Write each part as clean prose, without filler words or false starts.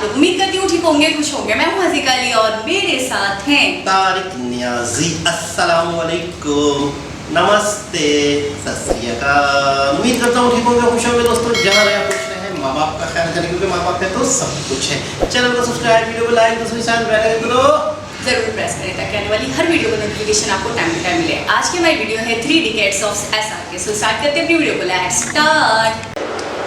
आप लोग? उम्मीद करती हूँ ठीक होंगे, खुश होंगे। मैं हूँ हज़ीका अली और मेरे साथ हैं तारिक नियाजी। अस्सलाम वालेकुम, नमस्ते, सत श्री अकाल। उम्मीद करता हूँ ठीक होंगे, खुश होंगे दोस्तों। जहाँ रहे खुश रहें, माँ बाप का ख्याल करें, क्योंकि माँ बाप है तो सब कुछ है। चैनल को सब्सक्राइब, वीडियो को लाइक, दूसरी साल बेल आइकन को जरूर प्रेस करें ताकि आने वाली हर वीडियो का नोटिफिकेशन आपको टाइम टू टाइम मिले। आज की हमारी वीडियो है 3 decades of SRK। So start करते हैं अपनी वीडियो को। Let's start.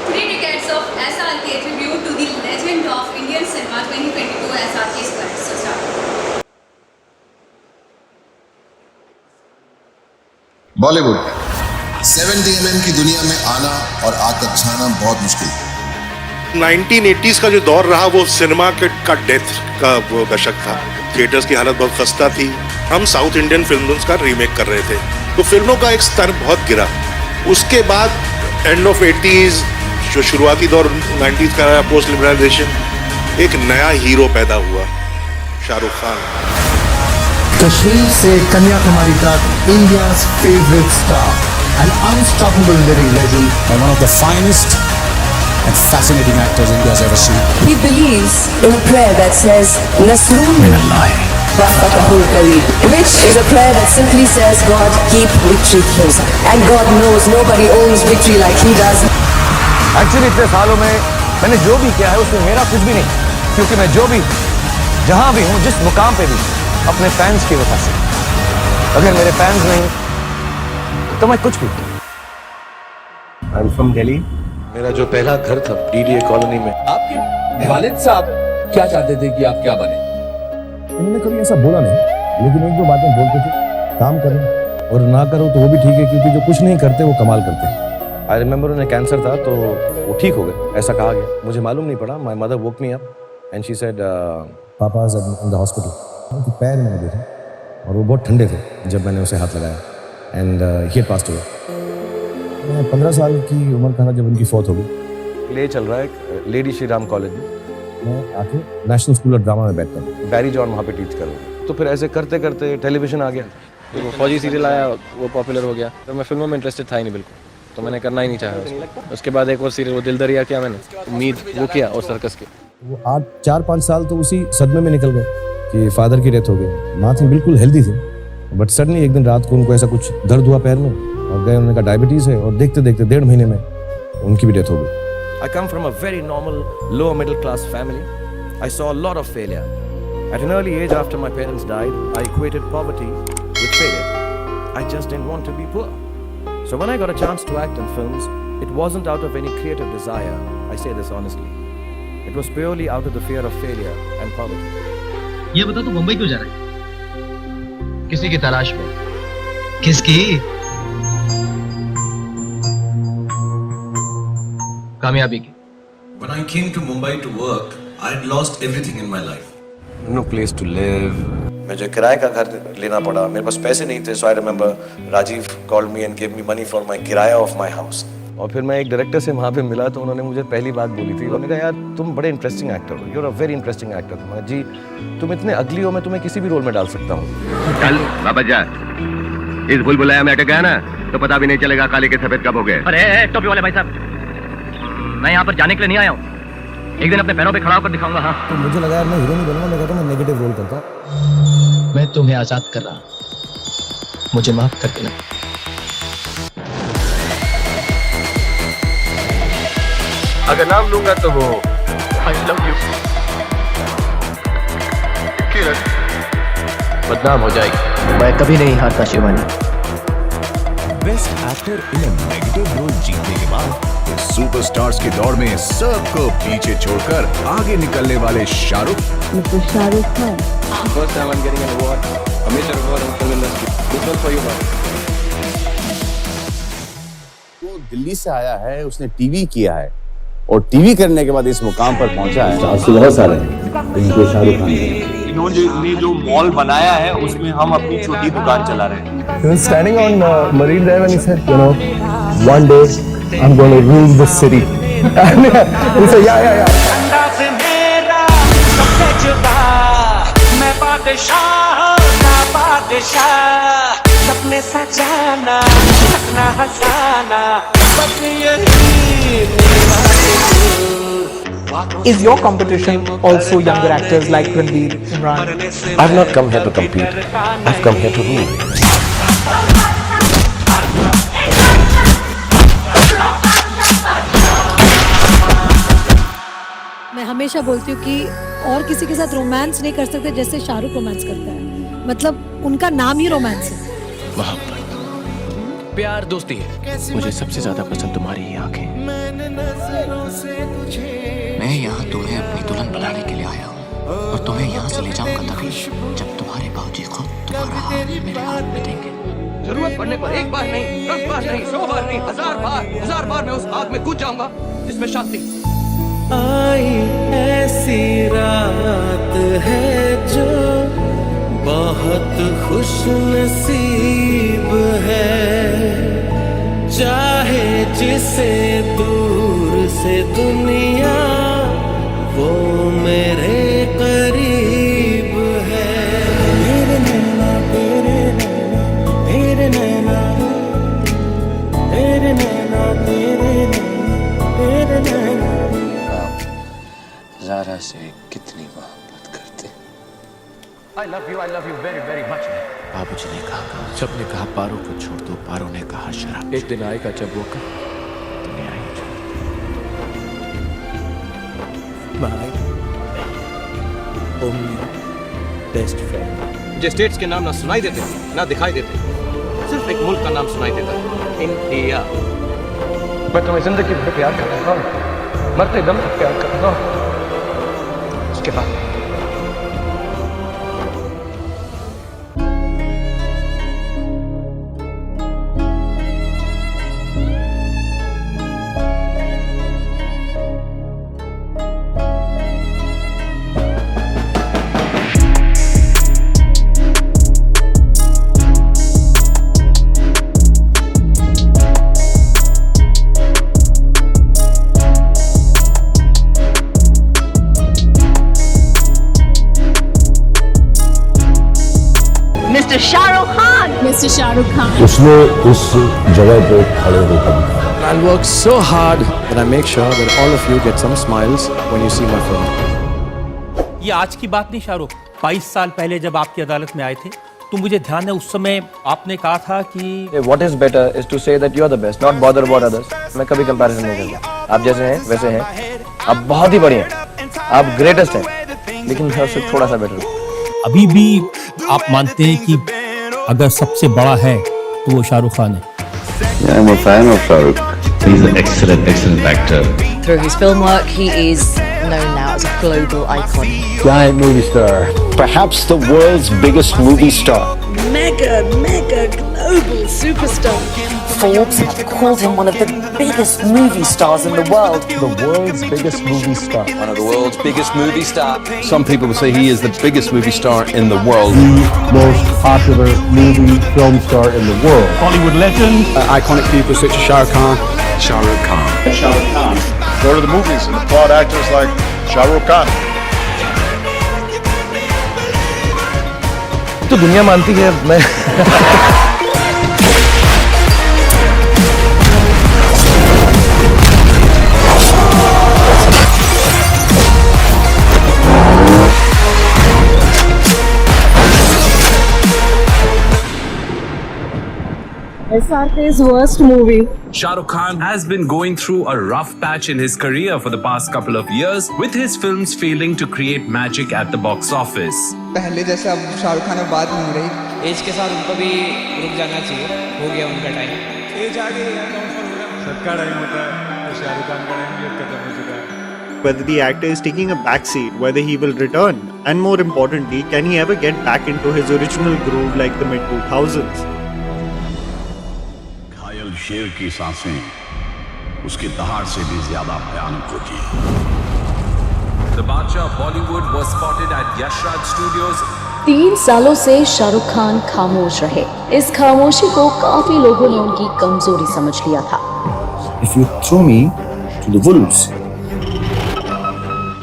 3 decades of SRK tribute to the legend of Indian cinema 2022 SRK squad. So start. Bollywood 70 mm की दुनिया में आना और आकर छाना बहुत मुश्किल है। 1980s का जो दौर रहा वो सिनेमा का डेथ का वो दशक था। थिएटर्स की हालत बहुत खस्ता थी। हम साउथ इंडियन फिल्मों का रीमेक कर रहे थे, तो फिल्मों का एक स्तर बहुत गिरा। उसके बाद एंड ऑफ 80s जो शुरुआती दौर 90s का पोस्ट लिबरलाइजेशन, एक नया हीरो पैदा हुआ, शाहरुख खान। कश्मीर से कन्याकुमारी तक, India's favorite star, an unstoppable living legend, and one of the finest and fascinating actors India's ever seen. He believes in a prayer that says Nasrun Minallah wa Fatahul Qareeb, which is a prayer that simply says, God, keep victory close. And God knows nobody owns victory like he does. Actually इतने सालों में मैंने जो भी किया है उसमें मेरा कुछ भी नहीं, क्योंकि मैं जो भी जहां भी हूं, जिस मुकाम पे भी, अपने फैंस की वजह से। अगर मेरे फैंस नहीं तो मैं कुछ भी। I am from Delhi. मेरा जो पहला घर था DDA कॉलोनी में। आपके वालिद साहब क्या चाहते थे कि आप क्या बने? उन्होंने कभी ऐसा बोला नहीं, लेकिन एक दो बातें बोलते थे, काम करो और ना करो तो वो भी ठीक है, क्योंकि जो कुछ नहीं करते वो कमाल करते हैं। आई रिमेंबर उन्हें कैंसर था तो वो ठीक हो गए, ऐसा कहा गया। मुझे मालूम नहीं पड़ा। My mother woke me up and she said पापा इज इन द हॉस्पिटल। उनके पैर मैंने देखे और वो बहुत ठंडे थे जब मैंने उसे हाथ लगाया, and he had passed away. मैं 15 साल की उम्र का था जब उनकी फौत हो गई। प्ले चल रहा है लेडी श्री राम कॉलेज में। मैं आके नेशनल स्कूल ऑफ ड्रामा में बैठता हूँ। बैरी जॉन वहाँ पे टीच कर रहा हूँ। तो फिर ऐसे करते करते टेलीविजन आ गया। वो फौजी सीरियल आया, वो पॉपुलर हो गया। तो मैं फिल्मों में इंटरेस्टेड था ही नहीं बिल्कुल, तो मैंने करना ही नहीं चाहा। उसके बाद एक और सीरियल, वो दिल दरिया किया मैंने, उम्मीद वो किया, और सर्कस के। वो 4-5 साल तो उसी सदमे में निकल गए कि फादर की डेथ हो गई। माँ थी बिल्कुल हेल्दी थी, बट सडनली एक दिन रात को उनको ऐसा कुछ दर्द हुआ पैर में और गए। उन्होंने कहा डायबिटीज है, और देखते देखते 1.5 महीने में उनकी भी डेथ हो गई। I come from a very normal lower middle class family. I saw a lot of failure. At an early age, after my parents died, I equated poverty with failure. I just didn't want to be poor. So when I got a chance to act in films, it wasn't out of any creative desire. I say this honestly. It was purely out of the fear of failure and poverty. ये बता, तू मुंबई क्यों जा रहा है? किसी की तलाश में। किसकी? कामयाबी की। When I came to Mumbai to work, I had lost everything in my life. No place to live. मुझे किराए का घर लेना पड़ा। मेरे पास पैसे नहीं थे, so I remember Rajiv called me and gave me money for my किराया of my house. और फिर मैं एक डायरेक्टर से वहाँ पे मिला तो उन्होंने मुझे पहली बात बोली थी, उन्होंने कहा यार तुम बड़े इंटरेस्टिंग एक्टर हो, you're a very interesting actor। मैं जी तुम इतने अगली हो, मैं तुम्हें किसी भी रोल में डाल सकता हूँ। चल वापस जा। इस भूल-भुलैया में अटक गया ना तो पता भी नहीं चलेगा काले के सफेद कब हो गए। अरे टोपी वाले भाई साहब, मैं यहाँ पर जाने के लिए नहीं आया हूँ, एक दिन अपने पैरों पे खड़ा होकर दिखाऊंगा। हाँ, तो मुझे लगा यार मैं हीरो नहीं बनूंगा, मैं कहता मैं नेगेटिव रोल करता। मैं तुम्हें आजाद कर रहा, मुझे माफ कर देना। अगर नाम लूंगा तो वो I love you किरण बदनाम हो जाएगी। मैं कभी नहीं हारता Shivani. Best actor in a negative role जीतने के बाद सुपरस्टार्स की दौड़ में सबको पीछे छोड़कर आगे निकलने वाले Shahrukh Khan. First time I'm getting an award, a major award in film industry. This one for you, man. वो दिल्ली से आया है, उसने टीवी किया है और टीवी करने के बाद इस मुकाम पर पहुंचा है। बहुत सारे इनको शाहरुख खान इन्होंने जो मॉल बनाया है उसमें हम अपनी छोटी दुकान चला रहे हैं। He was standing on Marine Drive and he said, you know, one day I'm going to rule the city. And he said, yeah. सपने सजाना, सपना हंसाना, बस यही Is your competition also younger actors like Ranveer, Imran? I've not come here to compete. I've come here to rule. मैं हमेशा बोलती हूँ कि और किसी के साथ रोमांस नहीं कर सकते जैसे शाहरुख रोमांस करता है। मतलब उनका नाम ही रोमांस है। मोहब्बत, प्यार, दोस्ती है। मुझे सबसे ज्यादा पसंद तुम्हारी ये आंखें। मैं यहाँ तुम्हें अपनी दुल्हन बनाने के लिए आया हूँ और तुम्हें यहाँ से ले जाऊंगा तभी जब तुम्हारे बाबूजी खुद तुम्हारा हाथ मेरे हाथ में देंगे। जरूरत पड़ने पर एक बार नहीं, 10 बार नहीं, 100 बार नहीं, 1000 बार मैं उस आग में कूद जाऊंगा जिसमें शांति। आई ऐसी रात है जो बहुत खुश नसीब है, चाहे जिसे दूर से दुनिया वो मेरे करीब है। तेरे नैना तेरे नैना तेरे नैना तेरे नैना तेरे नैना तेरे नैना। ज़ारा से कितनी मोहब्बत करते। I love you very very much. बाबूजी ने कहा, सबने कहा पारो को छोड़ दो, पारो ने कहा शराब। एक दिन आएगा जब वो दुनिया ही My only best friend. मुझे स्टेट्स के नाम ना सुनाई देते ना दिखाई देते, सिर्फ एक मुल्क का नाम सुनाई देता है, इंडिया। मैं तुम्हें जिंदगी भर प्यार करता हूँ, मरते दम तक प्यार करता हूँ। उसके बाद Mr. Shahrukh Khan. Mr. Shahrukh Khan. उसने उस जगह पे खड़े होकर दिखाया। I'll work so hard that I make sure that all of you get some smiles when you see my film. ये आज की बात नहीं शाहरुख, 22 साल पहले जब आपकी अदालत में आए थे तो मुझे ध्यान है उस समय आपने कहा था कि What is better is to say that you are the best, not bother about others. मैं कभी कंपैरिजन नहीं करता। आप जैसे हैं वैसे हैं, आप बहुत ही बढ़िया हैं, आप ग्रेटेस्ट हैं, लेकिन मैं उससे थोड़ा सा बेटर हूँ। अभी भी आप मानते हैं कि अगर सबसे बड़ा है तो वो शाहरुख खान है? Yeah, I'm a fan of Shahrukh. He's an excellent actor. Through his film work, he is known now as a global icon. Giant movie star. Perhaps the world's biggest movie star. Mega global superstar. Forbes have called him one of the biggest movie stars in the world. The world's biggest movie star. One of the world's biggest movie stars. Some people would say he is the biggest movie star in the world. The most popular movie film star in the world. Hollywood legend. Iconic people such as Shah Rukh Khan. Shah Rukh Khan. Shah Rukh Khan. Go to the movies and applaud actors like Shah Rukh Khan. तो दुनिया मानती है मैं SRK's worst movie. Shah Rukh Khan has been going through a rough patch in his career for the past couple of years, with his films failing to create magic at the box office. पहले जैसे अब शाहरुख खान अब बात नहीं हो रही। As के साथ उनको भी रुक जाना चाहिए, हो गया उनका टाइम। एज आ गई है, सबका टाइम होता है, तो शाहरुख खान का टाइम भी खत्म हो चुका है। Whether the actor is taking a backseat, whether he will return, and more importantly, can he ever get back into his original groove like the mid 2000s? घायल शेर की सांसें उसकी दहाड़ से भी ज्यादा भयानक होती है। The Badshah of Bollywood was spotted at Yash Raj Studios. 3 सालों से शाहरुख खान खामोश रहे। इस खामोशी को काफी लोगों ने उनकी कमजोरी समझ लिया था। If you throw me to the wolves,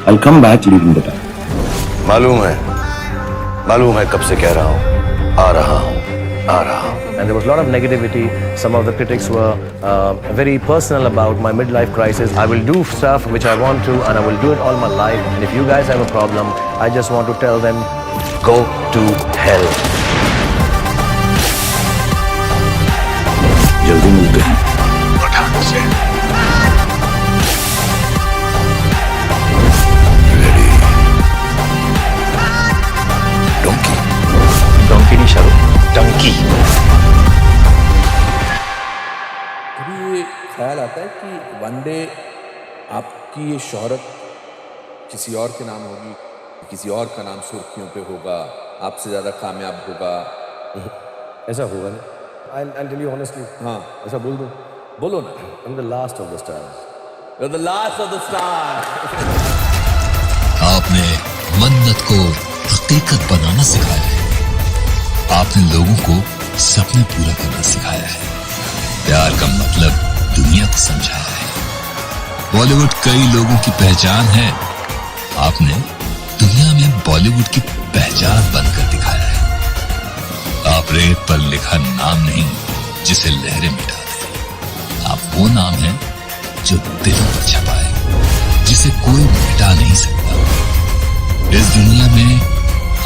I'll come back leading the pack. मालूम है कब से कह रहा हूँ, आ रहा हूँ। and there was a lot of negativity. Some of the critics were very personal about my midlife crisis. I will do stuff which I want to, and I will do it all my life. And if you guys have a problem, I just want to tell them, go to hell. जल्दी मिलते हैं पठान से। Donkey नहीं शाहरुख, डंकी। कभी ये ख्याल आता है कि वन डे आपकी ये शोहरत किसी और के नाम होगी, किसी और का नाम सुर्खियों पे होगा, आपसे ज़्यादा कामयाब होगा? ऐसा होगा नहीं। I'll tell you honestly, हाँ, ऐसा बोल दूँ? बोलो ना। I'm the last of the stars. You're the last of the stars. आपने मन्नत को हकीकत बनाना सिखाया है। आपने लोगों को सपने पूरा करना सिखाया है। प्यार का मतलब दुनिया को समझाया है। बॉलीवुड कई लोगों की पहचान है, आपने दुनिया में बॉलीवुड की पहचान बनकर दिखाया है। आप रेत पर लिखा नाम नहीं जिसे लहरें मिटा दे, आप वो नाम है जो दिलों पर छपा है, जिसे कोई मिटा नहीं सकता। इस दुनिया में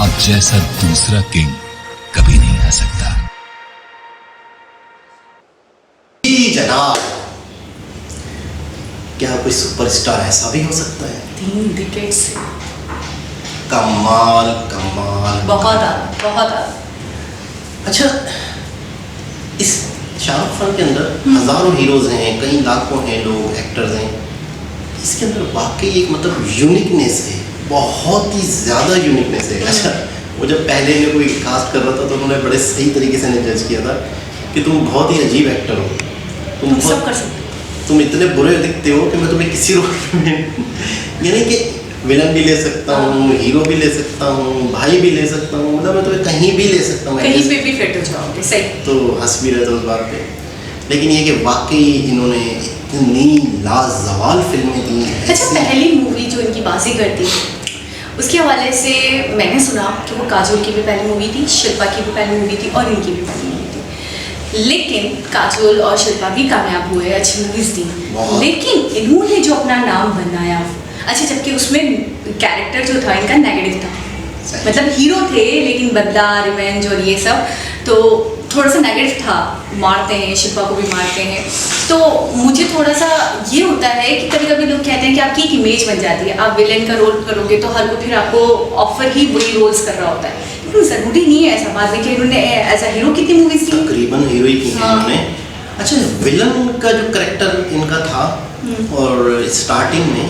आप जैसा दूसरा किंग कभी नहीं आ सकता। जी जनाब, क्या कोई सुपरस्टार ऐसा भी हो सकता है? 3 डिकेड से कमाल कमाल, बहुत अच्छा, इस शाहरुख खान के अंदर हजारों हीरोज हैं, कई लाखों हैं लोग, एक्टर्स हैं। इसके अंदर वाकई एक मतलब यूनिकनेस है, बहुत ही ज़्यादा यूनिकनेस है। अच्छा, वो जब पहले में कोई कास्ट कर रहा था तो उन्होंने बड़े सही तरीके से जज किया था कि तुम बहुत ही अजीब एक्टर हो, तुम सब कर सकते हो, तुम इतने बुरे दिखते हो कि मैं तुम्हें किसी रोल में यानी कि विलन भी ले सकता हूँ, हीरो भी ले सकता हूँ, भाई भी ले सकता हूँ, मतलब मैं तुम्हें कहीं भी ले सकता हूँ, कहीं पे भी फिट हो जाओगे। सही। तो हंस भी रहे थे उस बात पे, लेकिन ये कि वाकई इन्होंने इतनी लाजवाब फिल्में दी हैं। अच्छा, पहली मूवी जो इनकी बाजीगर थी, उसके हवाले से मैंने सुना कि वो काजोल की भी पहली मूवी थी, शिल्पा की भी पहली मूवी थी और इनकी भी पहली मूवी थी। लेकिन काजोल और शिल्पा भी कामयाब हुए, अच्छी मूवीज दी, लेकिन इन्होंने जो अपना नाम बनाया, अच्छा, जबकि उसमें कैरेक्टर जो था इनका नेगेटिव था, मतलब हीरो थे लेकिन बदला, रिवेंज और ये सब तो थोड़ा सा नेगेटिव था, मारते हैं, शिल्पा को भी मारते हैं। तो मुझे थोड़ा सा ये होता है कि कभी कभी लोग कहते हैं कि आपकी एक इमेज बन जाती है, आप विलेन का रोल करोगे तो हर कोई फिर आपको ऑफर ही वही रोल्स कर रहा होता है, लेकिन ज़रूरी नहीं है ऐसा। बात देखिए, इन्होंने एज अ हीरो कितनी मूवीज की, तकरीबन हीरो ही की हैं इन्होंने। अच्छा, विलन का जो करेक्टर इनका था और स्टार्टिंग में,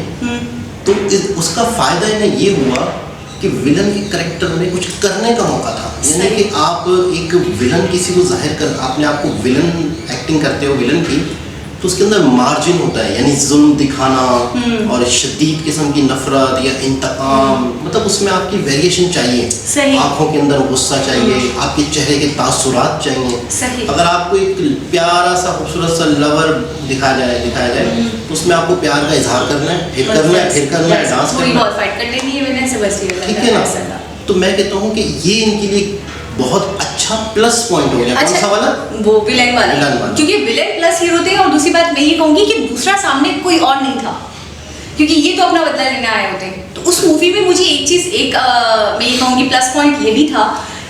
तो उसका फ़ायदा इन्हें ये हुआ कि विलन के करेक्टर में कुछ करने का मौका था, यानी कि आप एक विलन किसी को जाहिर कर, आपने आपको विलन एक्टिंग करते हो विलन की, तो उसके अंदर मार्जिन होता है, यानी जुल्म दिखाना और शदीद किस्म की नफरत या इंतकाम, मतलब उसमें आपकी वेरिएशन चाहिए, आंखों के अंदर गुस्सा चाहिए, आपके चेहरे के तासुरात चाहिए। अगर आपको एक प्यारा सा खूबसूरत सा लवर दिखाया जाए तो उसमें आपको प्यार का इजहार करना है, फिर करना है, फिर करना है, डांस करना है, ठीक है ना? तो मैं कहता हूँ कि ये इनके लिए बहुत अच्छा प्लस पॉइंट हो गया। कौन सा वाला? वो विलेन वाला, क्योंकि विलेन प्लस हीरो थे। और दूसरी बात मैं ये कहूँगी कि दूसरा सामने कोई और नहीं था, क्योंकि ये तो अपना बदला लेने आए होते। तो उस मूवी में मुझे एक चीज़ मैं ये कहूँगी प्लस पॉइंट ये भी था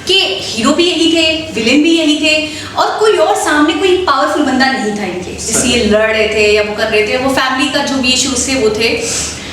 कि हीरो भी यही थे, विलेन भी यही थे, और कोई और सामने कोई पावरफुल बंदा नहीं था इनके, जिससे ये लड़ रहे थे या वो कर रहे थे, वो फैमिली का जो भी इशूज थे वो थे।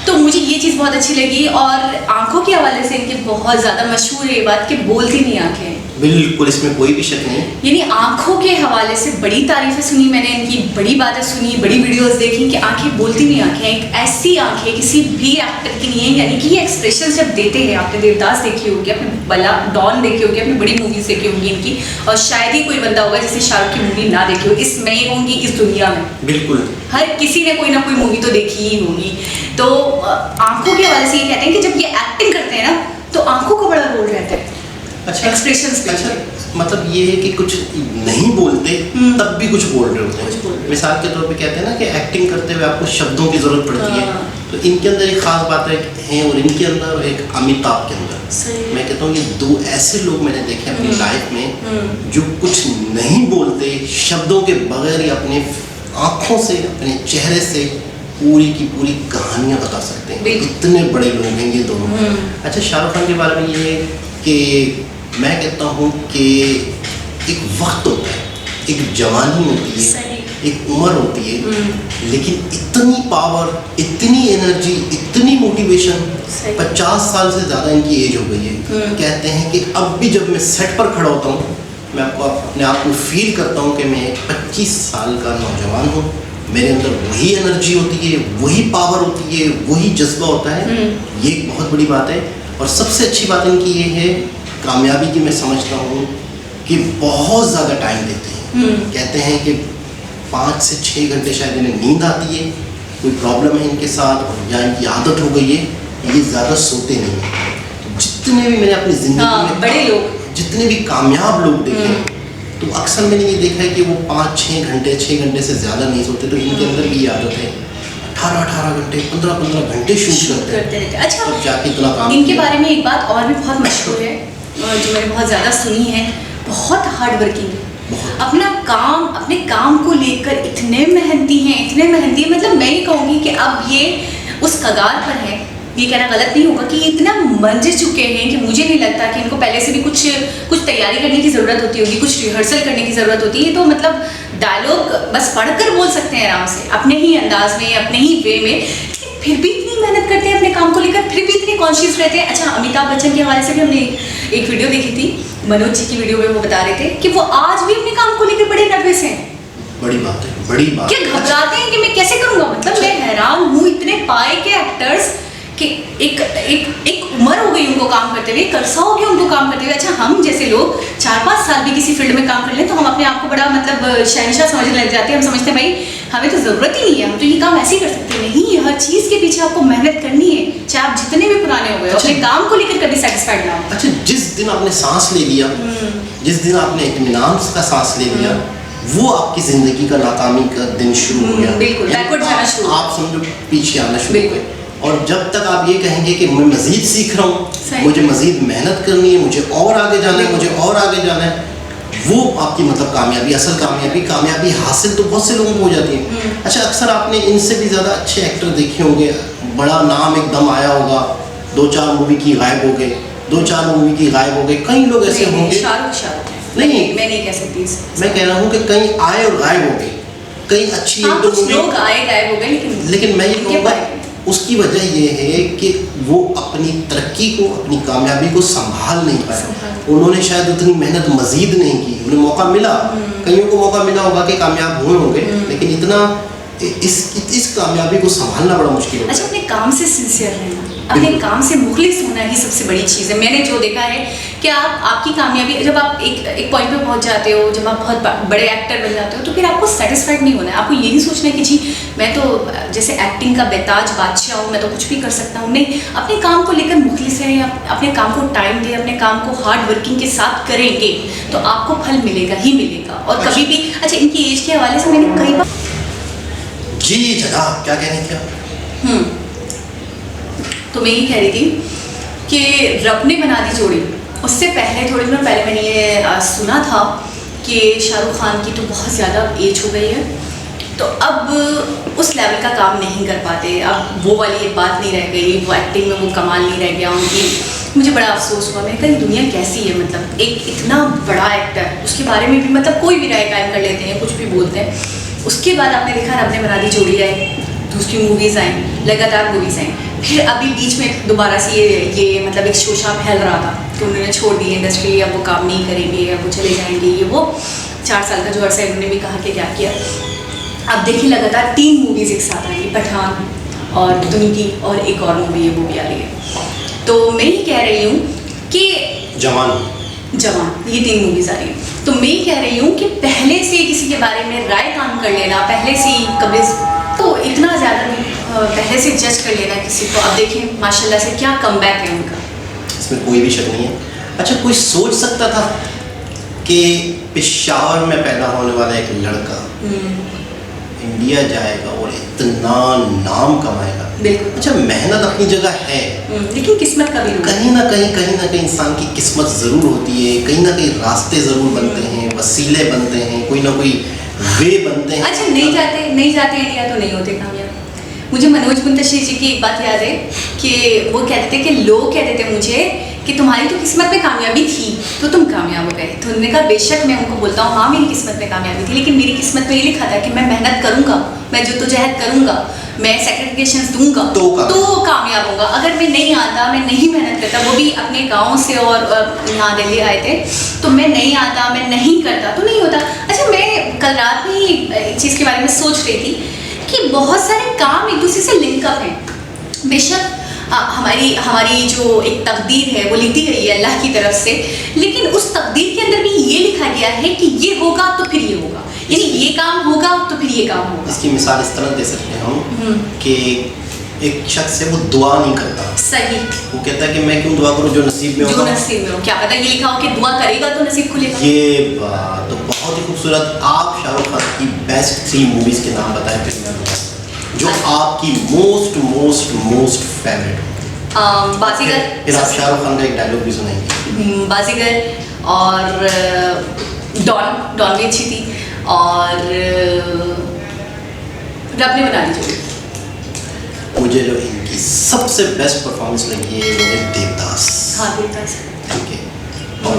तो मुझे ये चीज़ बहुत अच्छी लगी। और आंखों के हवाले से इनकी बहुत ज़्यादा मशहूर है ये बात कि बोलती नहीं आंखें, बिल्कुल, इसमें कोई भी शक नहीं। यानी आंखों के हवाले से बड़ी तारीफें सुनी मैंने इनकी, बड़ी बातें सुनी, बड़ी वीडियोस देखी कि आंखें बोलती नहीं आंखें, एक ऐसी आंखें किसी भी एक्टर की नहीं है। यानी कि ये एक्सप्रेशन जब देते हैं, आपने देवदास देखी होगी, आपने बला डॉन देखी होगी, आपने बड़ी मूवीज देखी होंगी इनकी, और शायद ही कोई बंदा होगा जिसने शाहरुख की मूवी ना देखी हो, इस मैं ये कहूँगी इस दुनिया में बिल्कुल हर किसी ने कोई ना कोई मूवी तो देखी ही होगी। तो आंखों के हवाले से ये कहते हैं कि जब ये एक्टिंग करते हैं ना तो आंखों का बड़ा रोल रहता है। अच्छा, एक्सप्रेशंस। अच्छा, मतलब ये है कि कुछ नहीं बोलते तब भी कुछ बोल रहे होते हैं। मिसाल के तौर पे कहते हैं ना कि एक्टिंग करते हुए आपको शब्दों की जरूरत पड़ती है, तो इनके अंदर एक खास बात है और इनके अंदर एक अमिताभ के अंदर मैं कहता हूँ ये दो ऐसे लोग मैंने देखे अपनी लाइफ में जो कुछ नहीं बोलते, शब्दों के बगैर ही अपने आंखों से, अपने चेहरे से पूरी की पूरी कहानियां बता सकते हैं। इतने बड़े लोग हैं ये दोनों। अच्छा, शाहरुख खान के बारे में ये है कि मैं कहता हूँ कि एक वक्त होता है, एक जवानी होती है, एक उम्र होती है, लेकिन इतनी पावर, इतनी एनर्जी, इतनी मोटिवेशन, 50 साल से ज़्यादा इनकी एज हो गई है। कहते हैं कि अब भी जब मैं सेट पर खड़ा होता हूँ, मैं अपने आप को फील करता हूँ कि मैं 25 साल का नौजवान हूँ। मेरे अंदर वही एनर्जी होती है, वही पावर होती है, वही जज्बा होता है। ये एक बहुत बड़ी बात है। और सबसे अच्छी बात इनकी ये है कामयाबी की, मैं समझता हूँ कि बहुत ज़्यादा टाइम देते हैं। कहते हैं कि 5 से 6 घंटे शायद इन्हें नींद आती है, कोई प्रॉब्लम है इनके साथ या इनकी आदत हो गई है, ये ज़्यादा सोते नहीं हैं। जितने भी मैंने अपनी ज़िंदगी में बड़े लोग, जितने भी कामयाब लोग देखे, तो अक्सर मैंने ये देखा है कि वो 5-6 घंटे, 6 घंटे से ज़्यादा नहीं सोते। तो इनके अंदर भी ये आदत है, 18-18 घंटे, 15-15 घंटे शूट करते रहते। अच्छा, अब जाके इतना काम इनके बारे में एक बात और भी बहुत मशहूर है, जो मैंने बहुत ज़्यादा सुनी है, बहुत हार्ड वर्किंग है। अपना काम, अपने काम को लेकर इतने मेहनती हैं, इतने मेहनती हैं। मतलब मैं ये कहूँगी कि अब ये उस कगार पर है, ये कहना गलत नहीं होगा कि ये इतना मंझ चुके हैं कि मुझे नहीं लगता कि इनको पहले से भी कुछ तैयारी करने की ज़रूरत होती होगी, कुछ रिहर्सल करने की ज़रूरत होती है। तो मतलब डायलॉग बस पढ़कर बोल सकते हैं आराम से, अपने ही अंदाज में, अपने ही वे में, फिर भी इतनी मेहनत करते हैं अपने काम को लेकर, फिर भी इतने कॉन्शियस रहते हैं। अच्छा, अमिताभ बच्चन के हवाले से भी हमने एक वीडियो देखी थी, मनोज जी की वीडियो में वो बता रहे थे कि वो आज भी अपने काम को लेकर बड़े नर्वस हैं। बड़ी बात है, बड़ी बात। क्या घबराते हैं कि मैं कैसे करूँगा? मतलब मैं हैरान हूँ, इतने पाए के एक्टर्स कि एक उम्र हो गई उनको काम करते हुए, एक अरसा हो गया उनको काम करते हुए। अच्छा, हम जैसे लोग 4-5 साल भी किसी फील्ड में काम कर लें तो हम अपने आप को बड़ा मतलब शहंशाह समझने लग जाते हैं। हम समझते हैं भाई हमें तो ज़रूरत ही नहीं है, हम तो ये काम ऐसे ही कर सकते हैं। नहीं, हर चीज़ के पीछे आपको मेहनत करनी है, चाहे आप जितने भी पुराने हो गए, अपने काम को लेकर कभी सेटिस्फाइड ना हो। अच्छा, जिस दिन आपने सांस ले लिया, जिस दिन आपने इत्मीनान का सांस ले लिया, वो आपकी जिंदगी का नाकामी का दिन शुरू हो गया। बिल्कुल, बैकवर्ड जाना शुरू, आप समझो पीछे आना शुरू हो गए। और जब तक आप ये कहेंगे कि मैं मज़ीद सीख रहा हूँ, मुझे मज़ीद मेहनत करनी है, मुझे और आगे जाना है, मुझे और आगे जाना है, वो आपकी मतलब कामयाबी, असल कामयाबी हासिल तो बहुत से लोगों को हो जाती है। अच्छा, अक्सर आपने इनसे भी ज़्यादा अच्छे एक्टर देखे होंगे, बड़ा नाम एकदम आया होगा, 2-4 मूवी की गायब हो गए, 2-4 मूवी की गायब हो गए। कई लोग ऐसे होंगे, शाहरुख नहीं मैं नहीं कह सकती, मैं कह रहा हूँ कि कई आए और गायब हो गए, कई अच्छी कुछ लोग आए गायब हो गए, लेकिन मैं ये कहूँगा उसकी वजह ये है कि वो अपनी तरक्की को, अपनी कामयाबी को संभाल नहीं पाए। उन्होंने शायद उतनी मेहनत मजीद नहीं की, उन्हें मौका मिला, कईयों को मौका मिला होगा कि कामयाब हुए होंगे, लेकिन इतना इस कामयाबी को संभालना बड़ा मुश्किल है। अच्छा, अपने काम से सिंसियर रहना, अपने काम से मुखलिस होना ही सबसे बड़ी चीज़ है। मैंने जो देखा है कि आपकी कामयाबी, जब आप एक पॉइंट पे पहुंच जाते हो, जब आप बहुत बड़े एक्टर बन जाते हो, तो फिर आपको सेटिस्फाइड नहीं होना है। आपको ये नहीं सोचना है कि जी मैं तो जैसे एक्टिंग का बेताज बादशाह हूँ, मैं तो कुछ भी कर सकता हूँ। नहीं, अपने काम को लेकर मुखलिस रहें, अपने काम को टाइम दें, अपने काम को हार्ड वर्किंग के साथ करेंगे तो आपको फल मिलेगा ही मिलेगा। और कभी भी, अच्छा, इनकी एज के हवाले से मैंने कई बार जी जनाब क्या कहने क्या, तो मैं ये कह रही थी कि रब ने बना दी जोड़ी। उससे पहले, थोड़े दिनों पहले मैंने ये सुना था कि शाहरुख खान की तो बहुत ज़्यादा एज हो गई है, तो अब उस लेवल का काम नहीं कर पाते। अब वो वाली एक बात नहीं रह गई, वो एक्टिंग में वो कमाल नहीं रह गया उनकी। मुझे बड़ा अफसोस हुआ। मैंने कहा दुनिया कैसी है, मतलब एक इतना बड़ा एक्टर, उसके बारे में भी मतलब कोई भी राय कायम कर लेते हैं, कुछ भी बोलते हैं। उसके बाद आपने देखा रब ने बना दी जोड़ी आई, दूसरी मूवीज़ आई, लगातार मूवीज़ आई। फिर अभी बीच में दोबारा से ये मतलब एक शोशा फैल रहा था कि उन्होंने छोड़ दी इंडस्ट्री, अब वो काम नहीं करेंगे, अब वो चले जाएंगे, ये वो 4 साल का जो अरसा है उन्होंने भी कहा कि क्या किया। अब देखिए लगातार 3 मूवीज़ एक साथ आई, पठान और दुनिया और एक और मूवी है वो भी आ रही है। तो मैं ये कह रही हूँ कि जवान, ये 3 मूवीज़ आ रही हैं। तो मैं कह रही हूँ कि पहले से किसी के बारे में राय काम कर लेना, पहले से ही कभी तो इतना ज़्यादा पहले से जज कर लेना किसी को। अब देखें माशाल्लाह से क्या कमबैक है उनका, इसमें कोई भी शक नहीं है। अच्छा, कोई सोच सकता था कि पेशावर में पैदा होने वाला एक लड़का इंडिया जाएगा और इतना नाम कमाएगा। बिल्कुल। अच्छा, मेहनत अपनी जगह है, लेकिन किस्मत का भी कहीं ना कहीं इंसान की किस्मत ज़रूर होती है, कहीं ना कहीं रास्ते ज़रूर बनते हैं, वसीले बनते हैं, कोई ना कोई वे बनते हैं। अच्छा, नहीं जाते इंडिया तो नहीं होते कामयाब। मुझे मनोज मुंतशिर जी की एक बात याद है कि वो कहते थे कि लोग कहते थे मुझे कि तुम्हारी तो किस्मत में कामयाबी थी तो तुम कामयाब हो गए। तो उन्होंने कहा बेशक मैं उनको बोलता हूँ हाँ मेरी किस्मत में कामयाबी थी, लेकिन मेरी किस्मत में ये लिखा था कि मैं मेहनत करूँगा, मैं जद्दोजहद करूँगा, मैं सैक्रिफिकेशंस दूंगा तो कामयाब होगा। अगर मैं नहीं आता, मैं नहीं मेहनत करता, वो भी अपने गाँव से और यहाँ दिल्ली आए थे, तो मैं नहीं आता, मैं नहीं करता तो नहीं होता। अच्छा, मैं कल रात में ही एक चीज़ के बारे में सोच रही थी कि बहुत सारे काम एक दूसरे से लिंकअप हैं। बेशक हमारी जो एक तकदीर है वो लिखी गई है अल्लाह की तरफ से, लेकिन उस तकदीर के अंदर भी ये लिखा गया है कि ये होगा तो फिर ये होगा, यानी ये काम होगा तो फिर ये काम होगा। इसकी मिसाल इस तरह दे सकते हैं हम कि एक शख्स है वो दुआ नहीं करता। सही। वो कहता है कि मैं क्यों दुआ करूं जो नसीब में होगा। जो नसीब में हो, क्या पता ये लिखा हो कि दुआ करेगा तो नसीब खुलेगा। ये बात तो बहुत ही खूबसूरत। आप शाहरुख खान की बेस्ट 3 मूवीज के नाम बताएं फिर मैं बताऊं जो आपकी मोस्ट फेवरेट हो। बाजीगर। फिर आप शाहरुख खान का एक डायलॉग भी सुनाएंगे। बाजीगर और डॉन भी अच्छी थी, और रब ने बना दी जोड़ी। मुझे जो इनकी सबसे बेस्ट परफॉर्मेंस लगी है वो है देवदास। हाँ, देवदास। ठीक है। और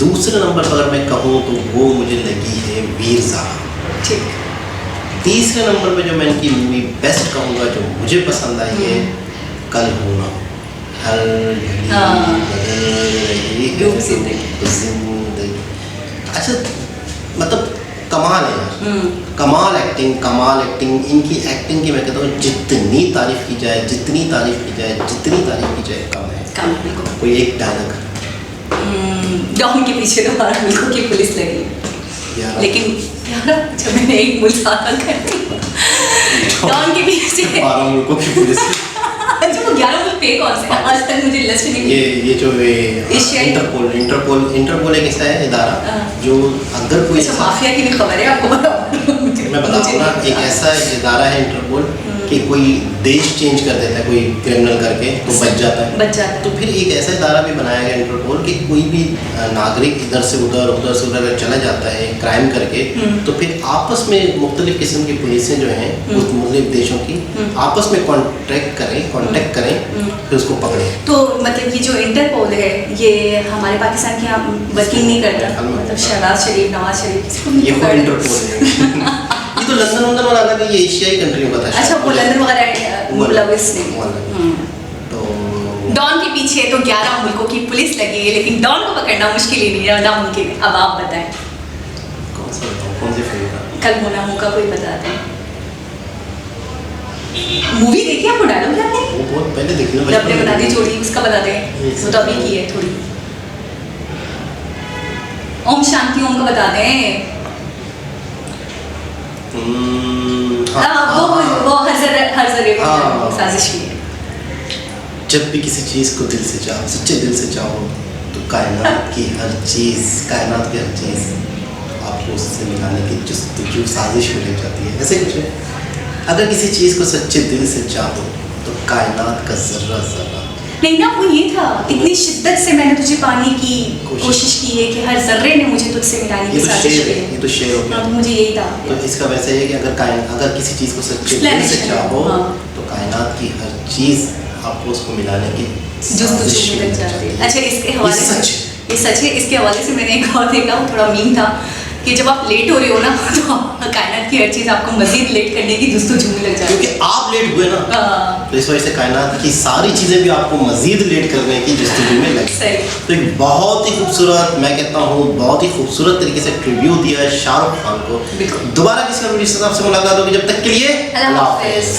दूसरे नंबर पर अगर मैं कहूँ तो वो मुझे लगी है वीर ज़ारा। ठीक। तीसरे नंबर पे जो मैं इनकी मूवी बेस्ट कहूँगा जो मुझे पसंद आई है कल हो ना, हर जिंदगी। अच्छा, मतलब कमाल है यार, कमाल एक्टिंग इनकी एक्टिंग की मैं कहता हूँ जितनी तारीफ की जाए कम है। कोई एक डायलॉग डॉन के पीछे तो 12 मुल्कों की पुलिस लगी, लेकिन जब मैंने एक मुल्क आकर डॉन के पीछे 12 मुल्कों की पुलिस। अच्छा, वो 11 मुल्क थे कौन से? आज तक मुझे लिस्ट नहीं मिली। ये जो इंटरपोल एक ऐसा है इदारा जो अगर कोई माफिया की भी खबर है आपको मैं बताऊँ ना, एक ऐसा इदारा है इंटरपोल कि कोई देश चेंज कर देता है कोई क्रिमिनल करके तो बच जाता है। तो फिर एक ऐसा इदारा भी बनाया गया इंटरपोल कि कोई भी नागरिक इधर से उधर चला जाता है क्राइम करके, तो फिर आपस में मुख्तलिफ किस्म की पुलिसें जो हैं उस मुख्तलिफ देशों की आपस में कांटेक्ट करें फिर उसको पकड़े। तो मतलब ये जो इंटरपोल है ये हमारे पाकिस्तान के यहाँ वर्किंग नहीं करता, मतलब शहबाज शरीफ, नवाज शरीफ ये खुद इंटरपोल है। ये तो लंदन वाला अलग है, ये एशियाई कंट्री में पता है। अच्छा, वो लंदन वगैरह तो डॉन के पीछे तो 11 मुल्कों की पुलिस लगी है, लेकिन डॉन को पकड़ना मुश्किल ही नहीं है, नामुमकिन है। अब आप बताएं कौन सी फिल्म? कल होना हो का कोई बताते हैं। मूवी देखी आपको? डायलॉग याद है? वो बहुत पहले देखी है। रब ने बना दी जोड़ी, उसका बता दें। वो तो अभी की है थोड़ी। ओम शांति ओम का बता दें। वो हर जगह साजिश की है। जब भी किसी चीज़ को दिल से चाहो, सच्चे दिल से चाहो, तो कायनात की हर चीज़ आपको उससे मिलाने की जो साजिश में लग जाती है। ऐसे कुछ है, अगर किसी चीज़ को सच्चे दिल से चाहो तो कायनात का जर्रा नहीं ना, वो ये था इतनी शिद्दत से मैंने तुझे पाने की कोशिश की है कि हर जर्रे ने मुझे तुझसे मिलाने की साजिश की है। ये तो शेर हो गया। मुझे यही था। तो इसका वैसे है कि अगर किसी चीज़ को सच्चे दिल से चाहो तो कायनात की हर चीज़ आपको उसको मिलाने की साजिश में लग जाती है। अच्छा, इसके हवाले से ये सच है। इसके हवाले से मैंने एक और देखा, थोड़ा मीम था कि जब आप लेट हो रहे हो ना तो कायनात की हर चीज़ आपको मजीद लेट करने की जस्तजू में लग जाती है, क्योंकि आप लेट हुए ना, तो इस वजह से कायनात की सारी चीज़ें भी आपको मजीद लेट करने की जस्तजू में लग। तो एक बहुत ही खूबसूरत, मैं कहता हूँ बहुत ही खूबसूरत तरीके से ट्रिब्यूट दिया है शाहरुख खान को। दोबारा किसी और वीडियो से आपसे मुलाकात होगी, जब तक के लिए अल्लाह हाफ़िज़।